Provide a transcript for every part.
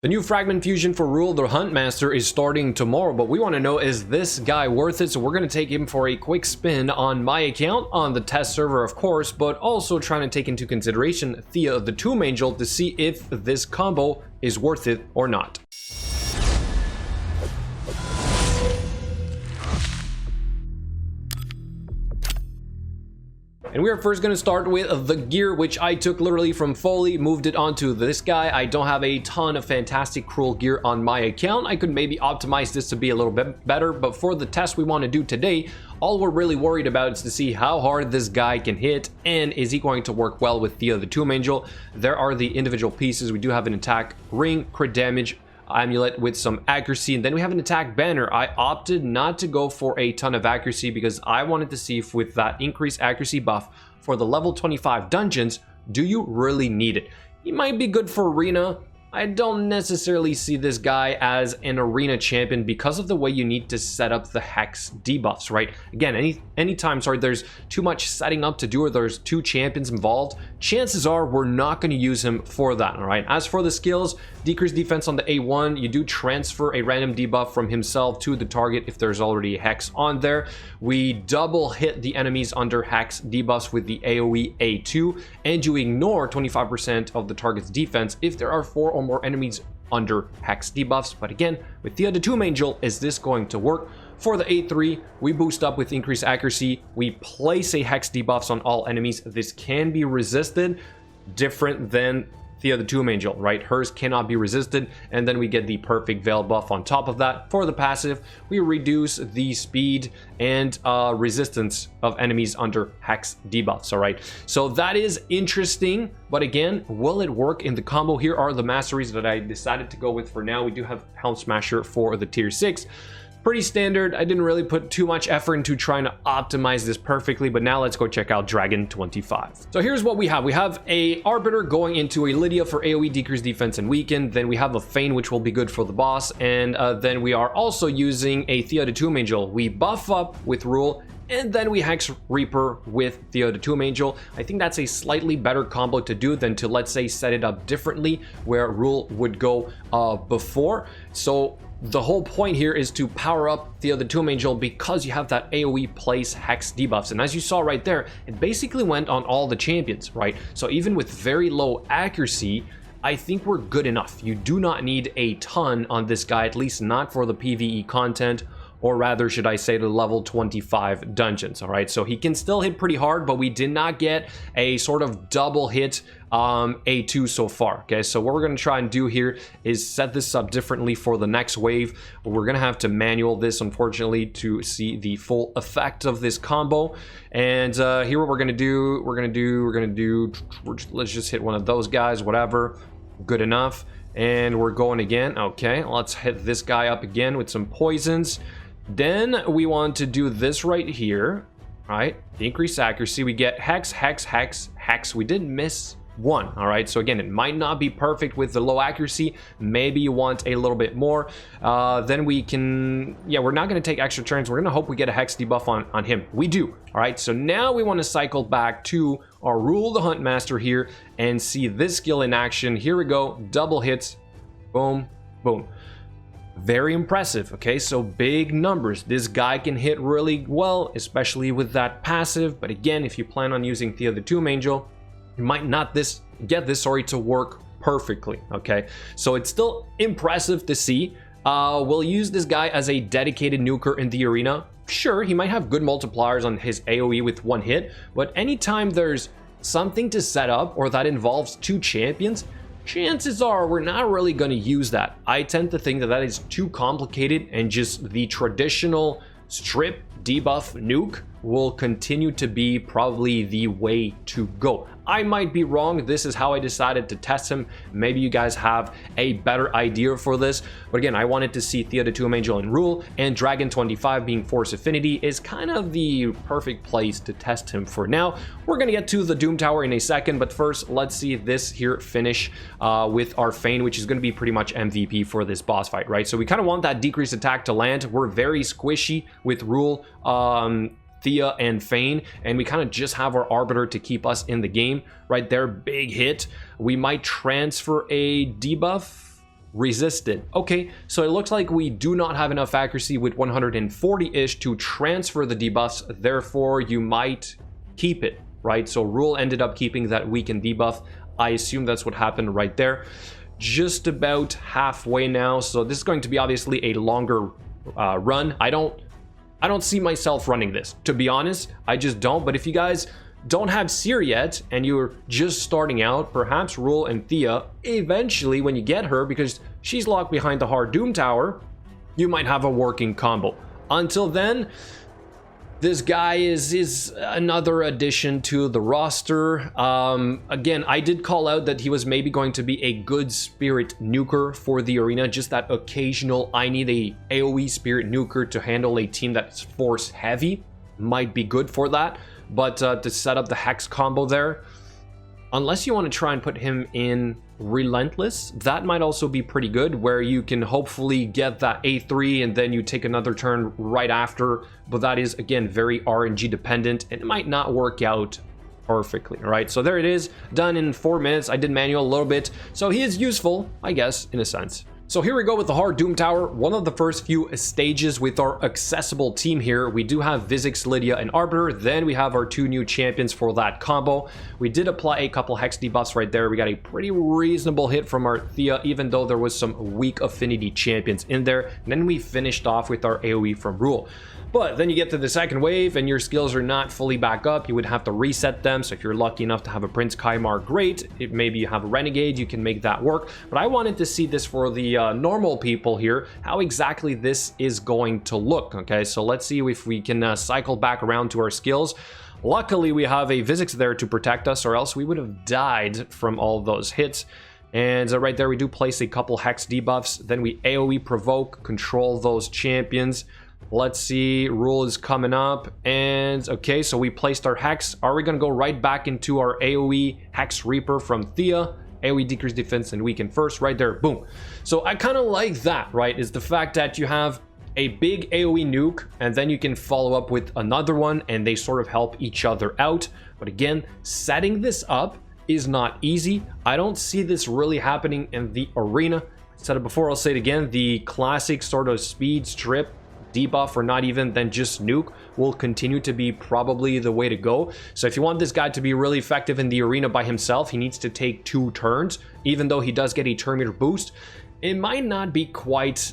The new fragment fusion for Ruel The Huntmaster is starting tomorrow, but we want to know, is this guy worth it? So we're going to take him for a quick spin on my account, on the test server of course, but also trying to take into consideration Thea the Tomb Angel to see if this combo is worth it or not. And we are first going to start with the gear, which I took literally from Foley, moved it onto this guy. I don't have a ton of fantastic cruel gear on my account. I could maybe optimize this to be a little bit better, but for the test we want to do today, all we're really worried about is to see how hard this guy can hit, and is he going to work well with Thea the Tomb Angel. There are the individual pieces. We do have an attack ring, crit damage, amulet with some accuracy, and then we have an attack banner. I opted not to go for a ton of accuracy because I wanted to see if with that increased accuracy buff for the level 25 dungeons, do you really need it? He might be good for arena. I don't necessarily see this guy as an arena champion because of the way you need to set up the hex debuffs, right? Again, anytime there's too much setting up to do, or there's two champions involved, chances are we're not going to use him for that. All right, as for the skills, decrease defense on the A1, you do transfer a random debuff from himself to the target if there's already a hex on there. We double hit the enemies under hex debuffs with the AoE A2, and you ignore 25% of the target's defense if there are 4 or more enemies under hex debuffs. But again, with Thea the Tomb Angel, is this going to work? For the A3, we boost up with increased accuracy. We place a hex debuffs on all enemies. This can be resisted, different than Thea the Tomb Angel, right? Hers cannot be resisted, and then we get the perfect veil buff on top of that. For the passive, we reduce the speed and resistance of enemies under hex debuffs. All right, so that is interesting, but again, will it work in the combo? Here are the masteries that I decided to go with for now. We do have Huntmaster for the tier 6. Pretty standard. I didn't really put too much effort into trying to optimize this perfectly, but now let's go check out Dragon 25. So here's what we have. We have a Arbiter going into a Lydia for AoE decrease defense and weaken. Then we have a Feign, which will be good for the boss. And then we are also using a Thea the Tomb Angel. We buff up with Ruel, and then we Hex Reaper with Thea the Tomb Angel. I think that's a slightly better combo to do than to, let's say, set it up differently where Ruel would go before. So the whole point here is to power up Thea the Tomb Angel because you have that AoE place hex debuffs. And as you saw right there, it basically went on all the champions, right? So even with very low accuracy, I think we're good enough. You do not need a ton on this guy, at least not for the PvE content, or rather, should I say, the level 25 dungeons. All right, so he can still hit pretty hard, but we did not get a sort of double hit A2 so far. Okay, so what we're going to try and do here is set this up differently for the next wave. We're going to have to manual this, unfortunately, to see the full effect of this combo. And here what we're going to do, let's just hit one of those guys, whatever, good enough. And we're going again. Okay, let's hit this guy up again with some poisons. Then we want to do this right here, right? Increase accuracy. We get hex, hex, hex, hex. We did miss one. All right, so again, it might not be perfect with the low accuracy. Maybe you want a little bit more. Then we can, yeah, we're not going to take extra turns. We're going to hope we get a hex debuff on him. We do. All right, so now we want to cycle back to our Ruel the Huntmaster here and see this skill in action. Here we go, double hits, boom, boom. Very impressive. Okay, so big numbers. This guy can hit really well, especially with that passive. But again, if you plan on using Thea the Tomb Angel, you might not get this to work perfectly. Okay, so it's still impressive to see. We'll use this guy as a dedicated nuker in the arena. Sure, he might have good multipliers on his AoE with one hit, but anytime there's something to set up or that involves two champions, chances are we're not really going to use that. I tend to think that that is too complicated, and just the traditional strip debuff nuke will continue to be probably the way to go. I might be wrong. This is how I decided to test him. Maybe you guys have a better idea for this. But again, I wanted to see Thea the Tomb Angel and Ruel, and Dragon 25 being Force Affinity is kind of the perfect place to test him for now. We're going to get to the Doom Tower in a second, but first, let's see this here finish with our Feign, which is going to be pretty much MVP for this boss fight, right? So we kind of want that decreased attack to land. We're very squishy with Ruel, Thea, and Feign, and we kind of just have our Arbiter to keep us in the game right there. Big hit. We might transfer a debuff. resisted. Okay, so it looks like we do not have enough accuracy with 140-ish to transfer the debuffs, therefore you might keep it, right? So Ruel ended up keeping that weakened debuff. I assume that's what happened right there. Just about halfway now, so this is going to be obviously a longer run. I don't see myself running this, to be honest. I just don't. But if you guys don't have Seer yet and you're just starting out, perhaps Ruel and Thea, eventually when you get her, because she's locked behind the hard Doom Tower, you might have a working combo. Until then, this guy is another addition to the roster. Again, I did call out that he was maybe going to be a good spirit nuker for the arena. Just that occasional, I need a AoE spirit nuker to handle a team that's force heavy. Might be good for that. But to set up the Hex combo there, unless you want to try and put him in Relentless, that might also be pretty good, where you can hopefully get that A3 and then you take another turn right after. But that is, again, very RNG dependent and it might not work out perfectly. All right, so there it is, done in 4 minutes. I did manual a little bit, so he is useful, I guess, in a sense. So here we go with the hard Doom Tower, one of the first few stages with our accessible team here. We do have Vizix, Lydia, and Arbiter. Then we have our 2 new champions for that combo. We did apply a couple Hex debuffs right there. We got a pretty reasonable hit from our Thea, even though there was some weak affinity champions in there. And then we finished off with our AoE from Ruel. But then you get to the second wave and your skills are not fully back up. You would have to reset them. So if you're lucky enough to have a Prince Kaimar, great. If maybe you have a Renegade, you can make that work. But I wanted to see this for the normal people here, how exactly this is going to look. Okay, so let's see if we can cycle back around to our skills. Luckily, we have a Vizix there to protect us, or else we would have died from all those hits. And right there, we do place a couple Hex debuffs. Then we AoE provoke, control those champions. Let's see, Ruel is coming up, and okay, so we placed our Hex. Are we gonna go right back into our AoE Hex Reaper from Thea? AoE decrease defense and weaken first, right there, boom. So I kind of like that, right, is the fact that you have a big AoE nuke, and then you can follow up with another one, and they sort of help each other out. But again, setting this up is not easy. I don't see this really happening in the arena. I said it before, I'll say it again, the classic sort of speed strip debuff, or not even, then just nuke, will continue to be probably the way to go. So if you want this guy to be really effective in the arena by himself, he needs to take 2 turns. Even though he does get a turn meter boost, it might not be quite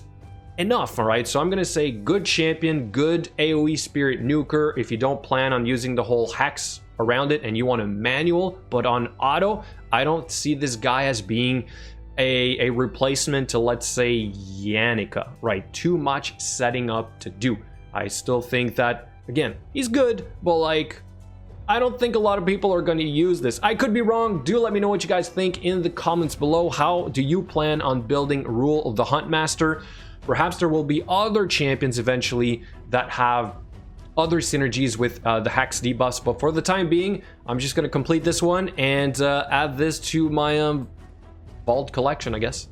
enough. All right, so I'm gonna say good champion, good AoE spirit nuker. If you don't plan on using the whole Hex around it and you want a manual but on auto, I don't see this guy as being a replacement to, let's say, Yannicka, right? Too much setting up to do. I still think that, again, he's good, but like, I don't think a lot of people are going to use this. I could be wrong. Do let me know what you guys think in the comments below. How do you plan on building Ruel the Huntmaster? Perhaps there will be other champions eventually that have other synergies with the Hex debuffs, but for the time being, I'm just going to complete this one and add this to my vault collection, I guess.